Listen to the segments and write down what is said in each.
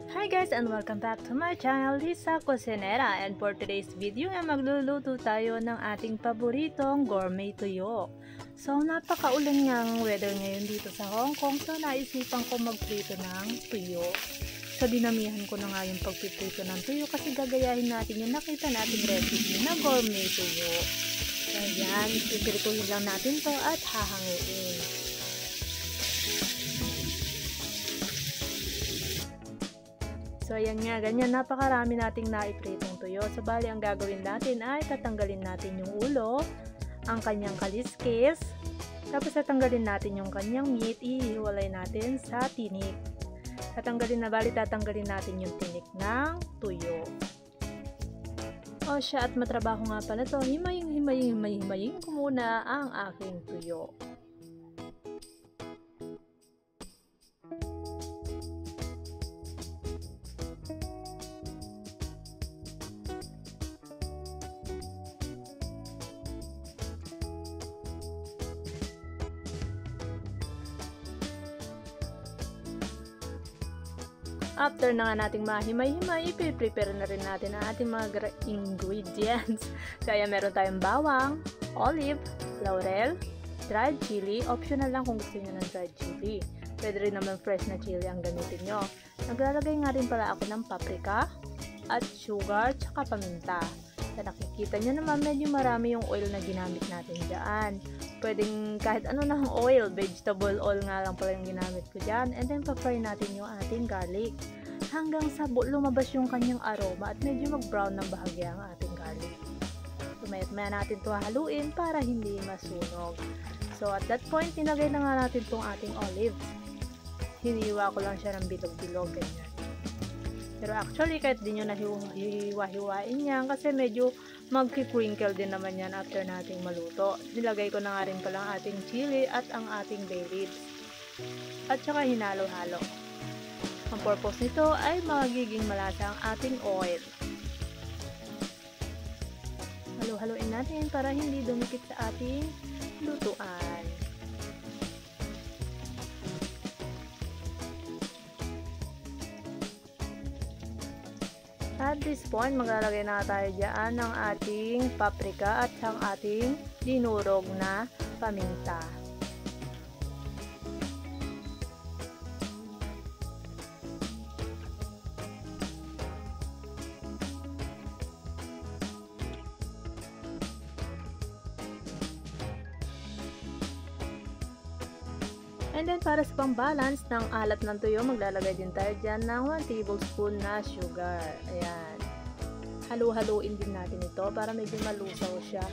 Hi guys and welcome back to my channel, Lisa Cocinera. And for today's video ay magluluto tayo ng ating paboritong gourmet tuyo. So napakaulan nga ang weather ngayon dito sa Hong Kong, so naisipan ko magprito ng tuyo. So dinamihan ko na nga yung pagpiprito ng tuyo kasi gagayahin natin yung nakita nating recipe na gourmet tuyo. Ayan, pipirituhin lang natin to at hahanguin. So ayan nga, ganyan napakarami nating naipritong tuyo. So bali ang gagawin natin ay tatanggalin natin yung ulo, ang kanyang kaliskis, tapos tatanggalin natin yung kanyang meat, ihiwalay natin sa tinik. Tatanggalin natin yung tinik ng tuyo. O siya, at matrabaho nga pala to, himayin ko muna ang aking tuyo. After na nga nating mahimay-himay, i-prepare na rin natin ang ating mga ingredients. Kaya meron tayong bawang, olive, laurel, dried chili. Optional lang kung gusto niyo ng dried chili. Pwede rin naman fresh na chili ang gamitin nyo. Naglalagay nga rin pala ako ng paprika at sugar tsaka paminta. Sa nakikita nyo naman, medyo marami yung oil na ginamit natin dyan. Pwedeng kahit ano na oil, vegetable oil nga lang pala yung ginamit ko dyan. And then pa-fry natin yung ating garlic hanggang sa lumabas yung kanyang aroma at medyo mag-brown ng bahagya ang ating garlic. So maya natin ito haluin para hindi masunog. So at that point, nilagay na nga natin itong ating olive. Hiniwa ko lang siya ng bilog-bilog, ganyan. Pero actually, kahit di nyo nahiwa-hiwain yan kasi medyo magki-crinkle din naman yan after nating maluto. Nilagay ko na nga rin pala ang ating chili at ang ating bay leaves. At saka hinalo-halo. Ang purpose nito ay magiging malasa ang ating oil. Halo-haloin natin para hindi dumikit sa ating lutuan. At this point, maglalagay na tayo dyan ng ating paprika at ang ating dinurog na paminta. And then para sa pang-balance ng alat ng tuyo, maglalagay din tayo dyan ng 1 tablespoon na sugar. Ayan. Halu-haluin din natin ito para medyo malusaw siya.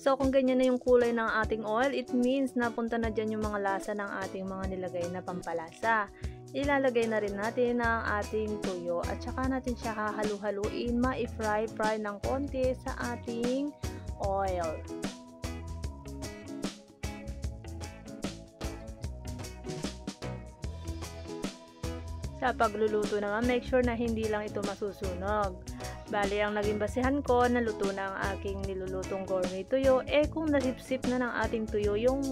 So, kung ganyan na yung kulay ng ating oil, it means napunta na dyan yung mga lasa ng ating mga nilagay na pampalasa. Ilalagay na rin natin ang ating tuyo at saka natin siya hahalu-haluin, ma-fry ng konti sa ating oil. Sa pagluluto naman, make sure na hindi lang ito masusunog. Bali, ang naging basihan ko, naluto na ang aking nilulutong gourmet tuyo. Kung nasipsip na ng ating tuyo yung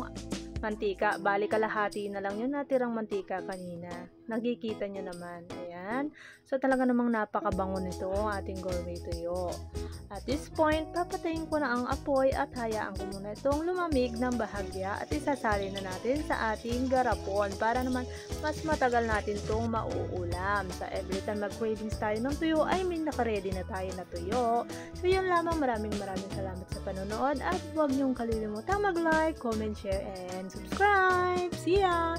mantika, bali kalahati na lang yung natirang mantika kanina. Nakikita nyo naman. Ayan. So, talaga namang napakabango nito ang ating gourmet tuyo. At this point, papatayin ko na ang apoy at hayaan ko muna itong lumamig ng bahagya at isasali na natin sa ating garapon para naman mas matagal natin itong mauulam. Sa every time mag-cravings tayo ng tuyo, ay may nakaready na tayo na tuyo. So, yun lamang. Maraming salamat sa panonood at huwag niyong kalilimutang mag-like, comment, share, and subscribe. See ya!